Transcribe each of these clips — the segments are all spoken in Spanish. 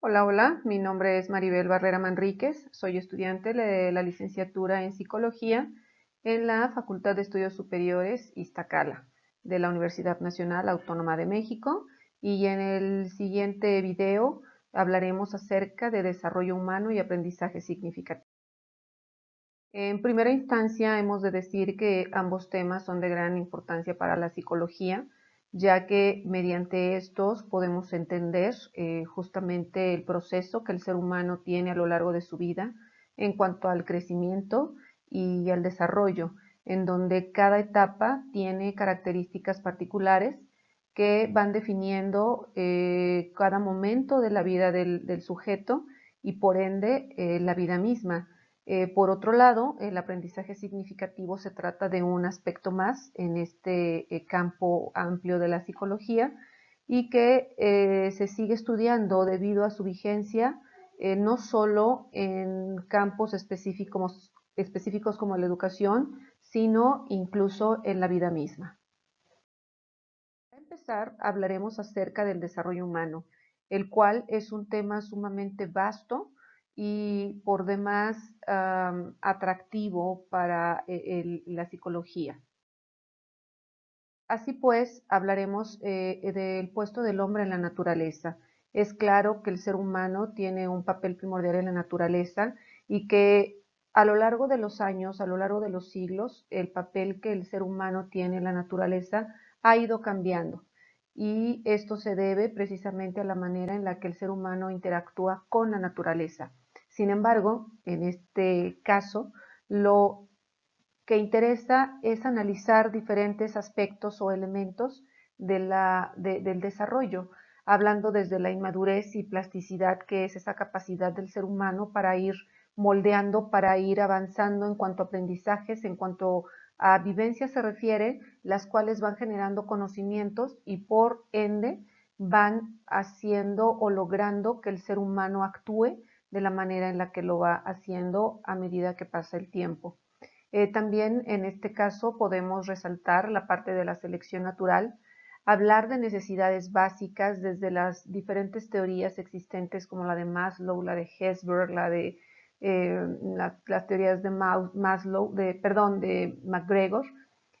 Hola, hola, mi nombre es Maribel Barrera Manríquez, soy estudiante de la licenciatura en Psicología en la Facultad de Estudios Superiores Iztacala de la Universidad Nacional Autónoma de México, y en el siguiente video hablaremos acerca de desarrollo humano y aprendizaje significativo. En primera instancia, hemos de decir que ambos temas son de gran importancia para la psicología, ya que mediante estos podemos entender justamente el proceso que el ser humano tiene a lo largo de su vida en cuanto al crecimiento y al desarrollo, en donde cada etapa tiene características particulares que van definiendo cada momento de la vida del sujeto y por ende la vida misma. Por otro lado, el aprendizaje significativo se trata de un aspecto más en este campo amplio de la psicología y que se sigue estudiando debido a su vigencia no solo en campos específicos como la educación, sino incluso en la vida misma. Para empezar, hablaremos acerca del desarrollo humano, el cual es un tema sumamente vasto y por demás atractivo para la psicología. Así pues, hablaremos del puesto del hombre en la naturaleza. Es claro que el ser humano tiene un papel primordial en la naturaleza y que a lo largo de los años, a lo largo de los siglos, el papel que el ser humano tiene en la naturaleza ha ido cambiando. Y esto se debe precisamente a la manera en la que el ser humano interactúa con la naturaleza. Sin embargo, en este caso, lo que interesa es analizar diferentes aspectos o elementos del desarrollo, hablando desde la inmadurez y plasticidad, que es esa capacidad del ser humano para ir moldeando, para ir avanzando en cuanto a aprendizajes, en cuanto a vivencias se refiere, las cuales van generando conocimientos y por ende van haciendo o logrando que el ser humano actúe de la manera en la que lo va haciendo a medida que pasa el tiempo. También en este caso podemos resaltar la parte de la selección natural, hablar de necesidades básicas desde las diferentes teorías existentes como la de Maslow, la de Herzberg, las teorías de Maslow, de McGregor.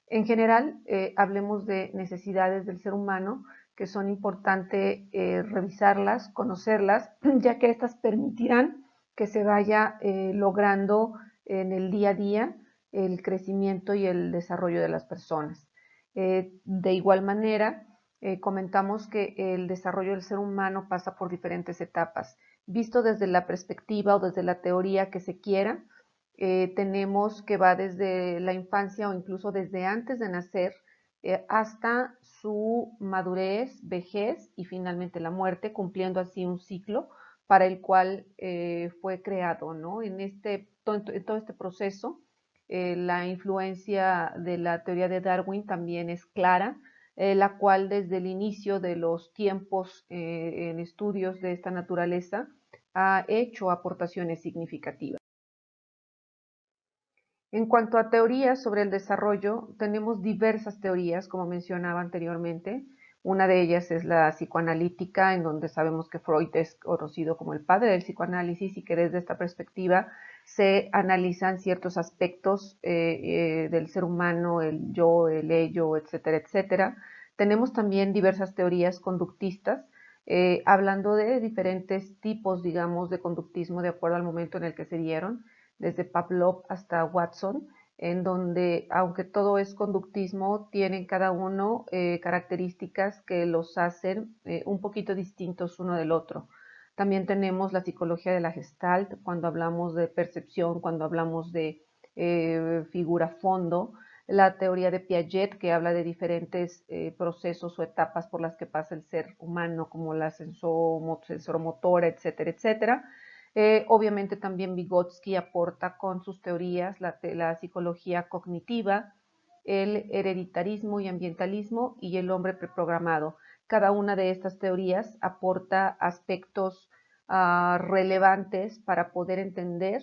En general, hablemos de necesidades del ser humano que son importantes revisarlas, conocerlas, ya que estas permitirán que se vaya logrando en el día a día el crecimiento y el desarrollo de las personas. De igual manera, comentamos que el desarrollo del ser humano pasa por diferentes etapas. Visto desde la perspectiva o desde la teoría que se quiera, tenemos que va desde la infancia o incluso desde antes de nacer hasta su madurez, vejez y finalmente la muerte, cumpliendo así un ciclo para el cual fue creado, ¿no? En todo este proceso, la influencia de la teoría de Darwin también es clara, la cual desde el inicio de los tiempos en estudios de esta naturaleza ha hecho aportaciones significativas. En cuanto a teorías sobre el desarrollo, tenemos diversas teorías, como mencionaba anteriormente. Una de ellas es la psicoanalítica, en donde sabemos que Freud es conocido como el padre del psicoanálisis y que desde esta perspectiva se analizan ciertos aspectos del ser humano, el yo, el ello, etcétera, etcétera. Tenemos también diversas teorías conductistas, hablando de diferentes tipos, digamos, de conductismo de acuerdo al momento en el que se dieron desde Pavlov hasta Watson, en donde, aunque todo es conductismo, tienen cada uno características que los hacen un poquito distintos uno del otro. También tenemos la psicología de la Gestalt, cuando hablamos de percepción, cuando hablamos de figura-fondo, la teoría de Piaget, que habla de diferentes procesos o etapas por las que pasa el ser humano, como la sensoromotora, etcétera, etcétera. Obviamente también Vygotsky aporta con sus teorías la psicología cognitiva, el hereditarismo y ambientalismo y el hombre preprogramado. Cada una de estas teorías aporta aspectos relevantes para poder entender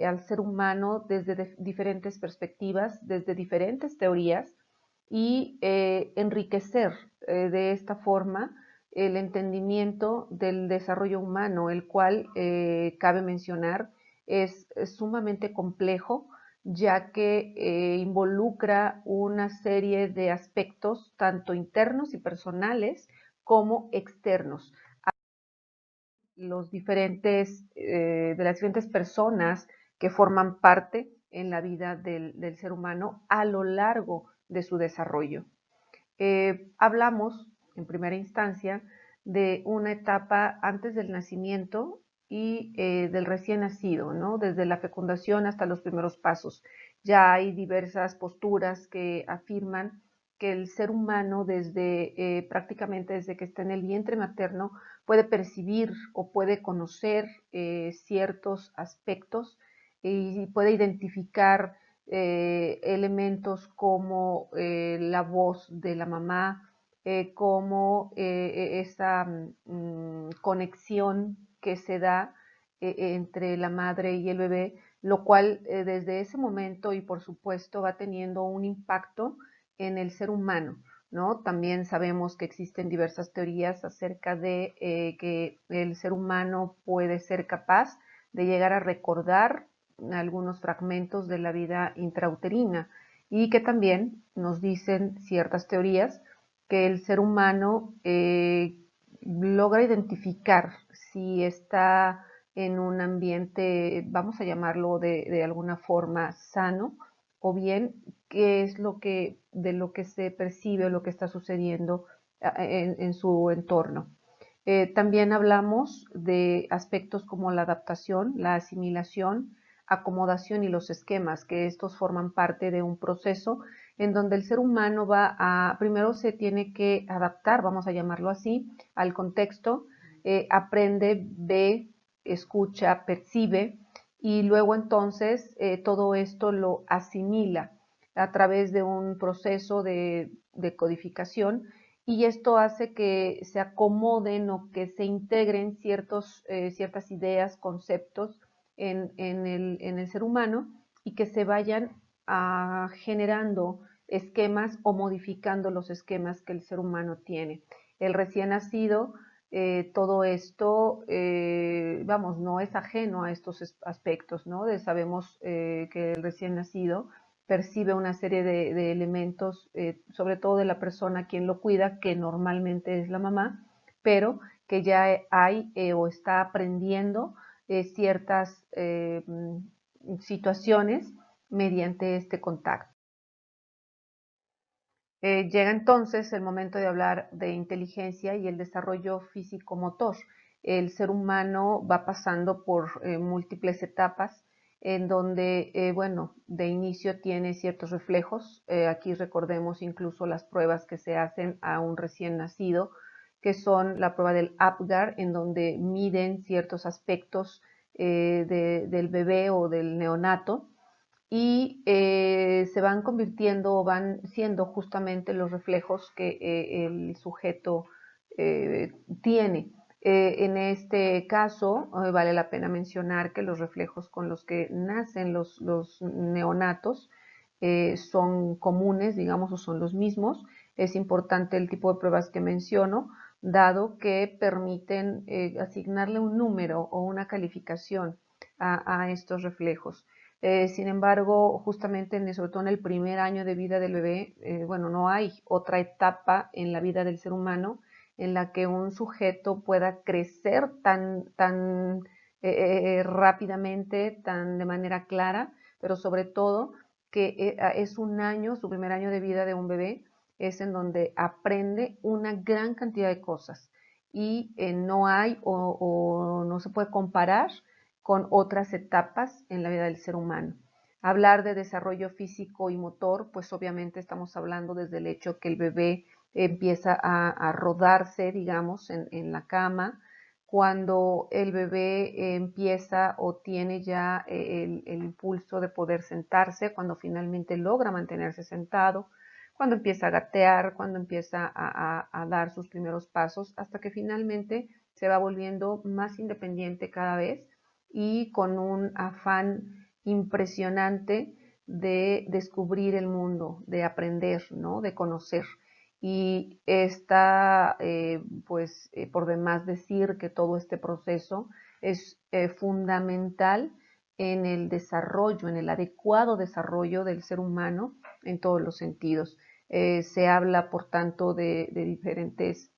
al ser humano desde diferentes perspectivas, desde diferentes teorías y enriquecer de esta forma el entendimiento del desarrollo humano, el cual, cabe mencionar, es sumamente complejo, ya que involucra una serie de aspectos, tanto internos y personales, como externos. De las diferentes personas que forman parte en la vida del ser humano a lo largo de su desarrollo. Hablamos, en primera instancia, de una etapa antes del nacimiento y del recién nacido, ¿no? Desde la fecundación hasta los primeros pasos. Ya hay diversas posturas que afirman que el ser humano prácticamente desde que está en el vientre materno puede percibir o puede conocer ciertos aspectos y puede identificar elementos como la voz de la mamá, como esa conexión que se da entre la madre y el bebé, lo cual desde ese momento y por supuesto va teniendo un impacto en el ser humano, ¿no? También sabemos que existen diversas teorías acerca de que el ser humano puede ser capaz de llegar a recordar algunos fragmentos de la vida intrauterina y que también nos dicen ciertas teorías que el ser humano logra identificar si está en un ambiente, vamos a llamarlo de alguna forma sano, o bien qué es de lo que se percibe o lo que está sucediendo en su entorno. También hablamos de aspectos como la adaptación, la asimilación, acomodación y los esquemas, que estos forman parte de un proceso en donde el ser humano primero se tiene que adaptar, vamos a llamarlo así, al contexto, aprende, ve, escucha, percibe y luego entonces todo esto lo asimila a través de un proceso de codificación y esto hace que se acomoden o que se integren ciertas ideas, conceptos en el ser humano y que se vayan generando esquemas o modificando los esquemas que el ser humano tiene. El recién nacido, todo esto, vamos, no es ajeno a estos aspectos, ¿no? Sabemos que el recién nacido percibe una serie de elementos, sobre todo de la persona a quien lo cuida, que normalmente es la mamá, pero que ya hay o está aprendiendo ciertas situaciones mediante este contacto. Llega entonces el momento de hablar de inteligencia y el desarrollo físico-motor. El ser humano va pasando por múltiples etapas en donde, bueno, de inicio tiene ciertos reflejos. Aquí recordemos incluso las pruebas que se hacen a un recién nacido, que son la prueba del APGAR, en donde miden ciertos aspectos del bebé o del neonato y se van convirtiendo o van siendo justamente los reflejos que el sujeto tiene. En este caso, vale la pena mencionar que los reflejos con los que nacen los neonatos son comunes, digamos, o son los mismos. Es importante el tipo de pruebas que menciono, dado que permiten asignarle un número o una calificación a estos reflejos. Sin embargo, justamente sobre todo en el primer año de vida del bebé, bueno, no hay otra etapa en la vida del ser humano en la que un sujeto pueda crecer tan rápidamente, tan de manera clara, pero sobre todo que es un año, su primer año de vida de un bebé, es en donde aprende una gran cantidad de cosas y no hay o no se puede comparar con otras etapas en la vida del ser humano. Hablar de desarrollo físico y motor, pues obviamente estamos hablando desde el hecho que el bebé empieza a rodarse, digamos, en la cama, cuando el bebé empieza o tiene ya el impulso de poder sentarse, cuando finalmente logra mantenerse sentado, cuando empieza a gatear, cuando empieza a dar sus primeros pasos, hasta que finalmente se va volviendo más independiente cada vez y con un afán impresionante de descubrir el mundo, de aprender, ¿no? De conocer. y está por demás decir que todo este proceso es fundamental en el desarrollo, en el adecuado desarrollo del ser humano en todos los sentidos. Se habla, por tanto, de diferentes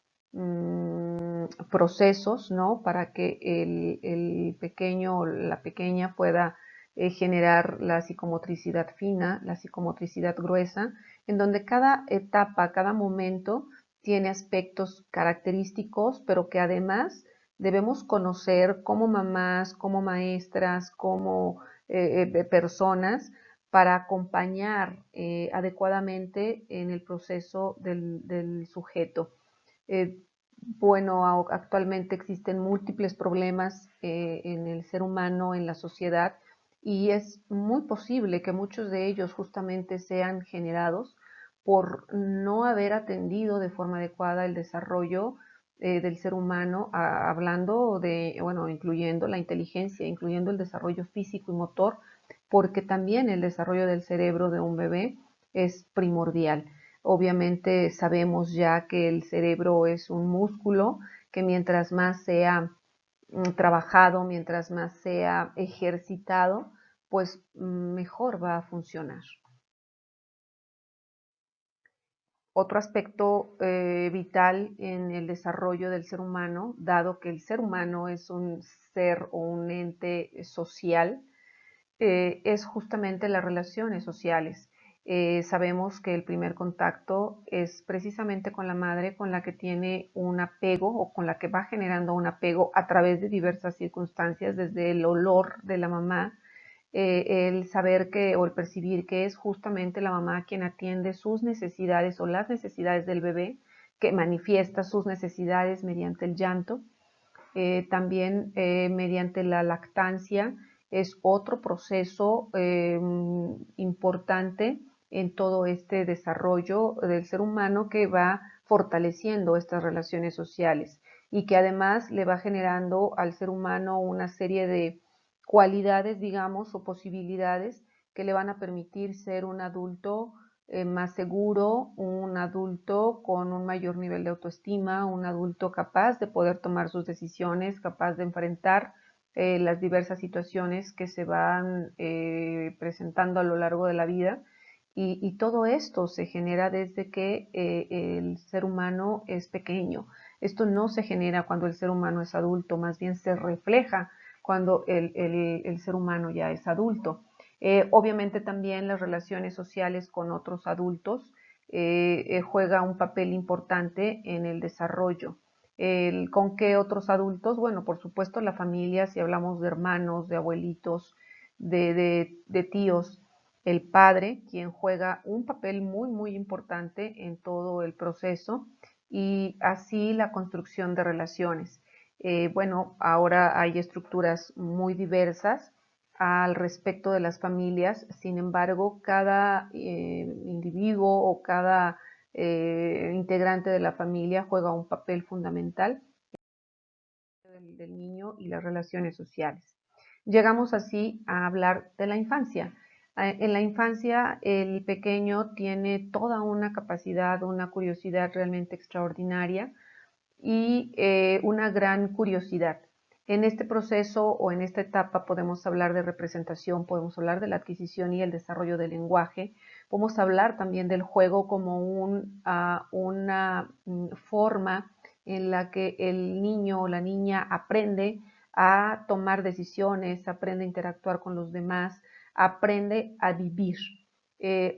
procesos, ¿no? Para que el pequeño o la pequeña pueda generar la psicomotricidad fina, la psicomotricidad gruesa, en donde cada etapa, cada momento tiene aspectos característicos, pero que además debemos conocer como mamás, como maestras, como personas para acompañar adecuadamente en el proceso del sujeto. Eh, bueno, actualmente existen múltiples problemas en el ser humano, en la sociedad, y es muy posible que muchos de ellos justamente sean generados por no haber atendido de forma adecuada el desarrollo del ser humano, hablando de, bueno, incluyendo la inteligencia, incluyendo el desarrollo físico y motor, porque también el desarrollo del cerebro de un bebé es primordial. Obviamente sabemos ya que el cerebro es un músculo que mientras más sea trabajado, mientras más sea ejercitado, pues mejor va a funcionar. Otro aspecto vital en el desarrollo del ser humano, dado que el ser humano es un ser o un ente social, es justamente las relaciones sociales. Sabemos que el primer contacto es precisamente con la madre, con la que tiene un apego o con la que va generando un apego a través de diversas circunstancias, desde el olor de la mamá, el saber que o el percibir que es justamente la mamá quien atiende sus necesidades o las necesidades del bebé, que manifiesta sus necesidades mediante el llanto. También mediante la lactancia es otro proceso importante en todo este desarrollo del ser humano que va fortaleciendo estas relaciones sociales y que además le va generando al ser humano una serie de cualidades, digamos, o posibilidades que le van a permitir ser un adulto más seguro, un adulto con un mayor nivel de autoestima, un adulto capaz de poder tomar sus decisiones, capaz de enfrentar las diversas situaciones que se van presentando a lo largo de la vida. Y todo esto se genera desde que el ser humano es pequeño. Esto no se genera cuando el ser humano es adulto, más bien se refleja cuando el ser humano ya es adulto. Obviamente también las relaciones sociales con otros adultos juega un papel importante en el desarrollo. ¿Con qué otros adultos? Bueno, por supuesto la familia, si hablamos de hermanos, de abuelitos, de tíos, el padre, quien juega un papel muy, muy importante en todo el proceso y así la construcción de relaciones. Bueno, ahora hay estructuras muy diversas al respecto de las familias, sin embargo, cada individuo o cada integrante de la familia juega un papel fundamental del niño y las relaciones sociales. Llegamos así a hablar de la infancia. En la infancia el pequeño tiene toda una capacidad, una curiosidad realmente extraordinaria y una gran curiosidad. En este proceso o en esta etapa podemos hablar de representación, podemos hablar de la adquisición y el desarrollo del lenguaje, podemos hablar también del juego como una forma en la que el niño o la niña aprende a tomar decisiones, aprende a interactuar con los demás, aprende a vivir.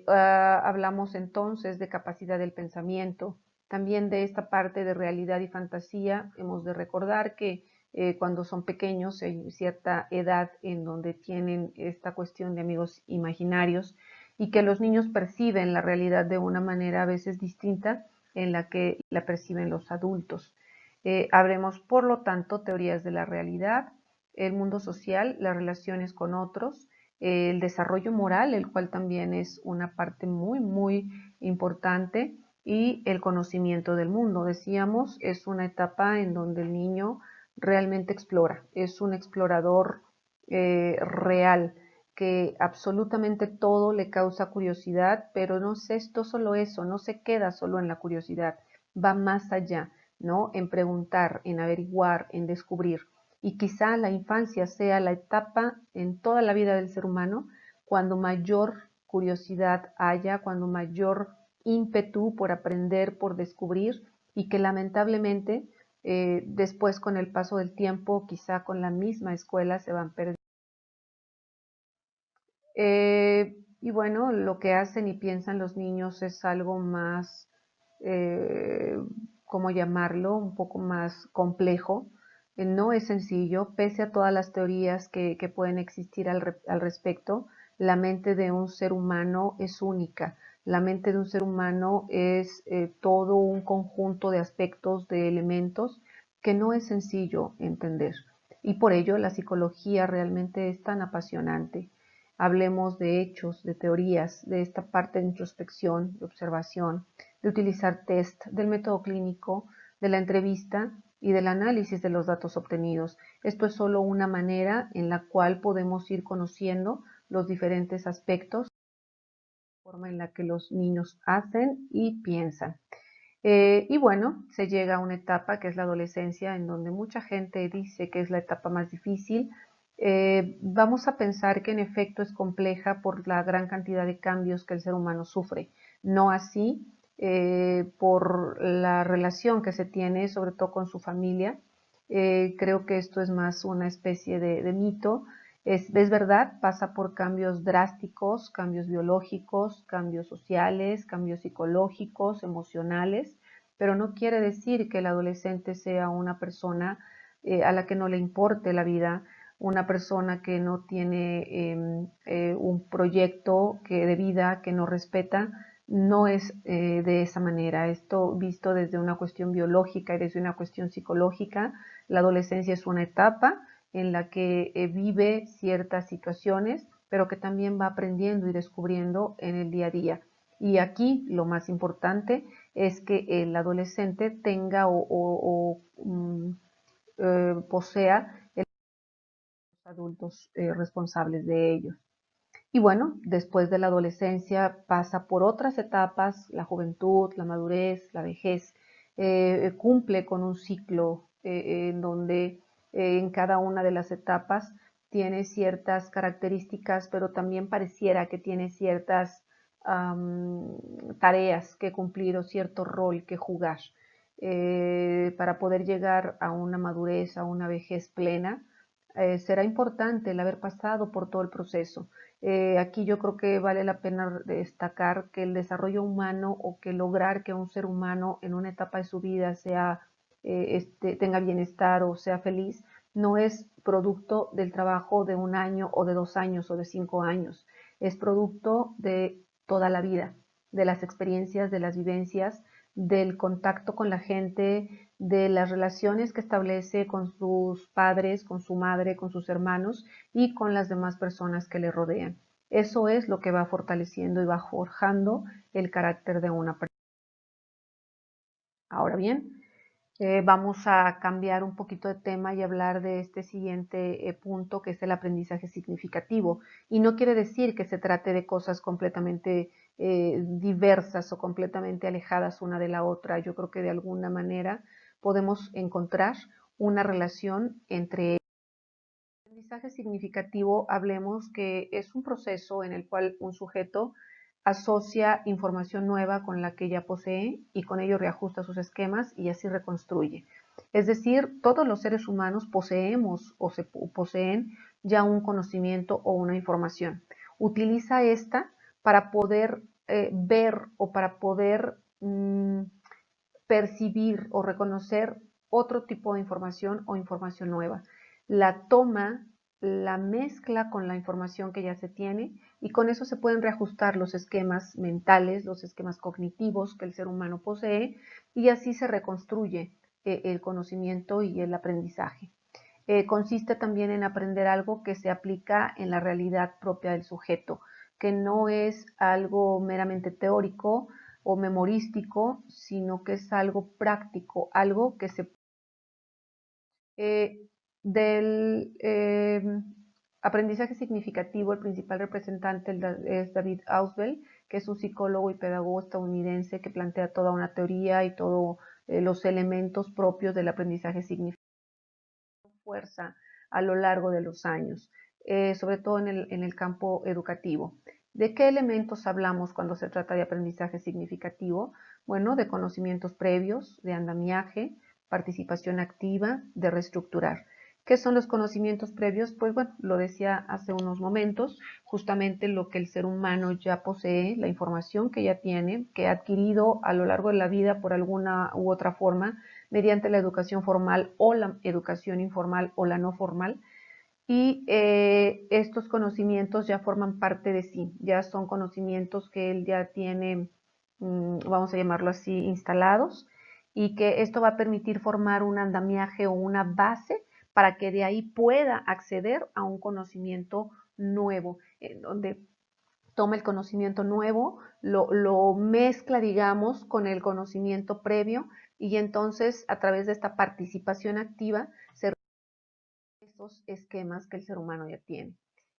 Hablamos entonces de capacidad del pensamiento, también de esta parte de realidad y fantasía. Hemos de recordar que cuando son pequeños hay cierta edad en donde tienen esta cuestión de amigos imaginarios y que los niños perciben la realidad de una manera a veces distinta en la que la perciben los adultos. Habremos, por lo tanto, teorías de la realidad, el mundo social, las relaciones con otros, el desarrollo moral, el cual también es una parte muy, muy importante, y el conocimiento del mundo. Decíamos, es una etapa en donde el niño realmente explora, es un explorador real que absolutamente todo le causa curiosidad, pero no es esto solo eso, no se queda solo en la curiosidad, va más allá, ¿no? En preguntar, en averiguar, en descubrir. Y quizá la infancia sea la etapa en toda la vida del ser humano cuando mayor curiosidad haya, cuando mayor ímpetu por aprender, por descubrir, y que lamentablemente después con el paso del tiempo, quizá con la misma escuela, se van perdiendo. Y bueno, lo que hacen y piensan los niños es algo más, eh, ¿cómo llamarlo? Un poco más complejo. No es sencillo, pese a todas las teorías que pueden existir al respecto, la mente de un ser humano es única. La mente de un ser humano es todo un conjunto de aspectos, de elementos que no es sencillo entender. Y por ello la psicología realmente es tan apasionante. Hablemos de hechos, de teorías, de esta parte de introspección, de observación, de utilizar test, del método clínico, de la entrevista y del análisis de los datos obtenidos. Esto es solo una manera en la cual podemos ir conociendo los diferentes aspectos, la forma en la que los niños hacen y piensan. Y bueno, se llega a una etapa que es la adolescencia, en donde mucha gente dice que es la etapa más difícil. Vamos a pensar que en efecto es compleja por la gran cantidad de cambios que el ser humano sufre. No así por la relación que se tiene, sobre todo con su familia. Creo que esto es más una especie de mito. Es verdad, pasa por cambios drásticos, cambios biológicos, cambios sociales, cambios psicológicos, emocionales, pero no quiere decir que el adolescente sea una persona a la que no le importe la vida, una persona que no tiene un proyecto de vida que no respeta. No es de esa manera. Esto visto desde una cuestión biológica y desde una cuestión psicológica, la adolescencia es una etapa en la que vive ciertas situaciones, pero que también va aprendiendo y descubriendo en el día a día. Y aquí lo más importante es que el adolescente tenga posea los adultos responsables de ellos. Y bueno, después de la adolescencia pasa por otras etapas, la juventud, la madurez, la vejez, cumple con un ciclo en donde en cada una de las etapas tiene ciertas características, pero también pareciera que tiene ciertas tareas que cumplir o cierto rol que jugar para poder llegar a una madurez, a una vejez plena. Será importante el haber pasado por todo el proceso. Aquí yo creo que vale la pena destacar que el desarrollo humano o que lograr que un ser humano en una etapa de su vida tenga bienestar o sea feliz, no es producto del trabajo de un año o de 2 años o de 5 años, es producto de toda la vida, de las experiencias, de las vivencias, del contacto con la gente, de las relaciones que establece con sus padres, con su madre, con sus hermanos y con las demás personas que le rodean. Eso es lo que va fortaleciendo y va forjando el carácter de una persona. Ahora bien, vamos a cambiar un poquito de tema y hablar de este siguiente punto, que es el aprendizaje significativo. Y no quiere decir que se trate de cosas completamente diversas o completamente alejadas una de la otra. Yo creo que de alguna manera podemos encontrar una relación entre ellas. El aprendizaje significativo, hablemos que es un proceso en el cual un sujeto asocia información nueva con la que ya posee y con ello reajusta sus esquemas y así reconstruye. Es decir, todos los seres humanos poseemos o poseen ya un conocimiento o una información. Utiliza esta para poder ver o para poder percibir o reconocer otro tipo de información o información nueva. La toma, la mezcla con la información que ya se tiene y con eso se pueden reajustar los esquemas mentales, los esquemas cognitivos que el ser humano posee y así se reconstruye el conocimiento y el aprendizaje. Consiste también en aprender algo que se aplica en la realidad propia del sujeto, que no es algo meramente teórico o memorístico, sino que es algo práctico, algo que se... del aprendizaje significativo, el principal representante es David Ausubel, que es un psicólogo y pedagogo estadounidense que plantea toda una teoría y todos los elementos propios del aprendizaje significativo, fuerza a lo largo de los años, sobre todo en el campo educativo. ¿De qué elementos hablamos cuando se trata de aprendizaje significativo? Bueno, de conocimientos previos, de andamiaje, participación activa, de reestructurar. ¿Qué son los conocimientos previos? Pues bueno, lo decía hace unos momentos, justamente lo que el ser humano ya posee, la información que ya tiene, que ha adquirido a lo largo de la vida por alguna u otra forma, mediante la educación formal o la educación informal o la no formal, y estos conocimientos ya forman parte de sí, ya son conocimientos que él ya tiene, vamos a llamarlo así, instalados, y que esto va a permitir formar un andamiaje o una base para que de ahí pueda acceder a un conocimiento nuevo, en donde toma el conocimiento nuevo, lo mezcla, digamos, con el conocimiento previo, y entonces a través de esta participación activa se esos esquemas que el ser humano ya tiene.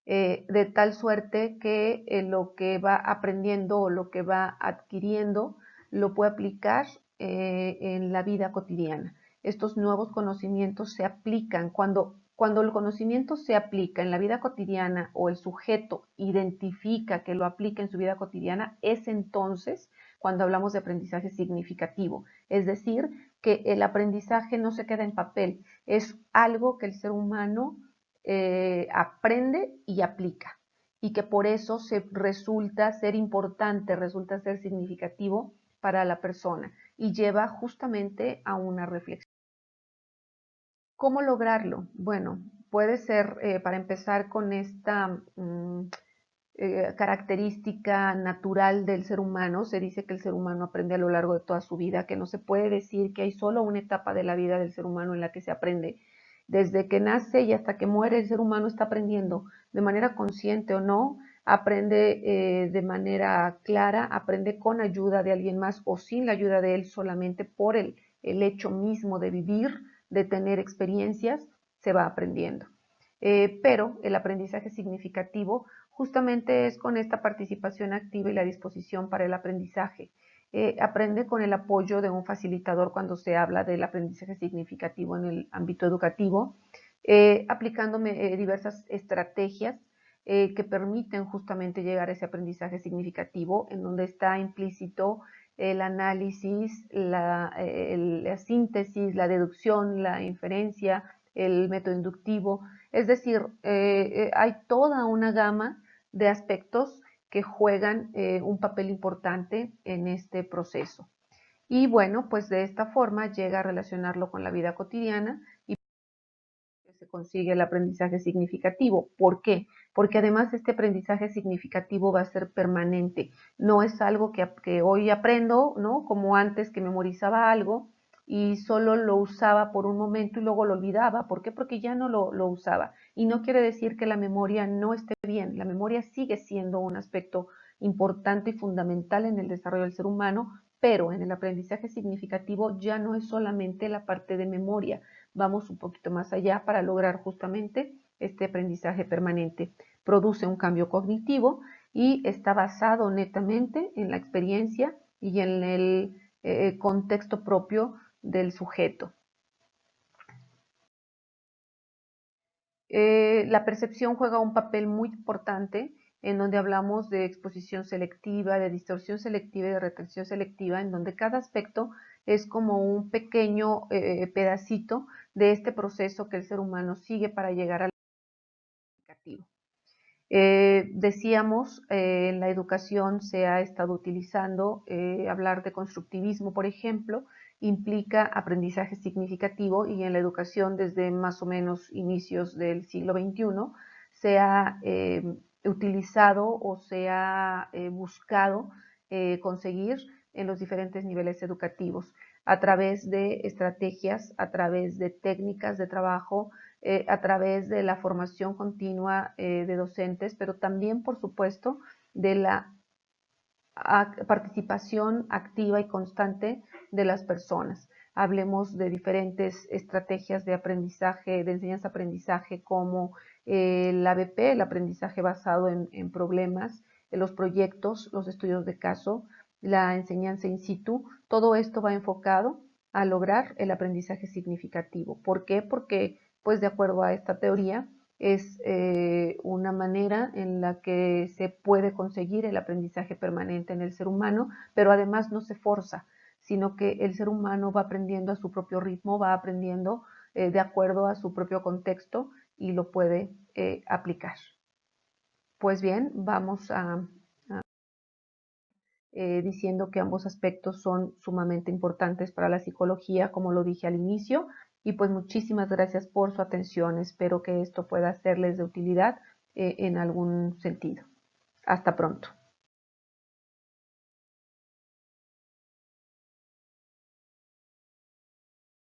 De tal suerte que lo que va aprendiendo o lo que va adquiriendo lo puede aplicar en la vida cotidiana. Estos nuevos conocimientos se aplican cuando el conocimiento se aplica en la vida cotidiana o el sujeto identifica que lo aplica en su vida cotidiana, es entonces cuando hablamos de aprendizaje significativo. Es decir, que el aprendizaje no se queda en papel, es algo que el ser humano aprende y aplica, y que por eso resulta ser importante, resulta ser significativo para la persona y lleva justamente a una reflexión. ¿Cómo lograrlo? Bueno, puede ser para empezar con esta característica natural del ser humano. Se dice que el ser humano aprende a lo largo de toda su vida, que no se puede decir que hay solo una etapa de la vida del ser humano en la que se aprende. Desde que nace y hasta que muere, el ser humano está aprendiendo, de manera consciente o no, aprende de manera clara, aprende con ayuda de alguien más o sin la ayuda de él, solamente por el hecho mismo de vivir, de tener experiencias, se va aprendiendo. Pero el aprendizaje significativo justamente es con esta participación activa y la disposición para el aprendizaje. Aprende con el apoyo de un facilitador cuando se habla del aprendizaje significativo en el ámbito educativo, aplicando diversas estrategias que permiten justamente llegar a ese aprendizaje significativo, en donde está implícito el análisis, la síntesis, la deducción, la inferencia, el método inductivo. Es decir, hay toda una gama de aspectos que juegan un papel importante en este proceso. Y bueno, pues de esta forma llega a relacionarlo con la vida cotidiana y se consigue el aprendizaje significativo. ¿Por qué? Porque además este aprendizaje significativo va a ser permanente. No es algo que hoy aprendo, ¿no? Como antes, que memorizaba algo y solo lo usaba por un momento y luego lo olvidaba. ¿Por qué? Porque ya no lo usaba. Y no quiere decir que la memoria no esté bien. La memoria sigue siendo un aspecto importante y fundamental en el desarrollo del ser humano, pero en el aprendizaje significativo ya no es solamente la parte de memoria. Vamos un poquito más allá para lograr justamente este aprendizaje permanente. Produce un cambio cognitivo y está basado netamente en la experiencia y en el contexto propio del sujeto. La percepción juega un papel muy importante en donde hablamos de exposición selectiva, de distorsión selectiva y de retención selectiva, en donde cada aspecto es como un pequeño pedacito de este proceso que el ser humano sigue para llegar al significativo. Decíamos, en la educación se ha estado utilizando, hablar de constructivismo, por ejemplo, implica aprendizaje significativo, y en la educación desde más o menos inicios del siglo XXI se ha utilizado o se ha buscado conseguir en los diferentes niveles educativos a través de estrategias, a través de técnicas de trabajo, a través de la formación continua de docentes, pero también, por supuesto, de la participación activa y constante de las personas. hablemos de diferentes estrategias de aprendizaje, de enseñanza-aprendizaje, como el ABP, el aprendizaje basado en problemas, los proyectos, los estudios de caso, la enseñanza in situ. Todo esto va enfocado a lograr el aprendizaje significativo. ¿Por qué? Porque, pues de acuerdo a esta teoría, es una manera en la que se puede conseguir el aprendizaje permanente en el ser humano, pero además no se forza, sino que el ser humano va aprendiendo a su propio ritmo, va aprendiendo de acuerdo a su propio contexto y lo puede aplicar. Pues bien, vamos a diciendo que ambos aspectos son sumamente importantes para la psicología, como lo dije al inicio, y pues muchísimas gracias por su atención. Espero que esto pueda serles de utilidad en algún sentido. Hasta pronto.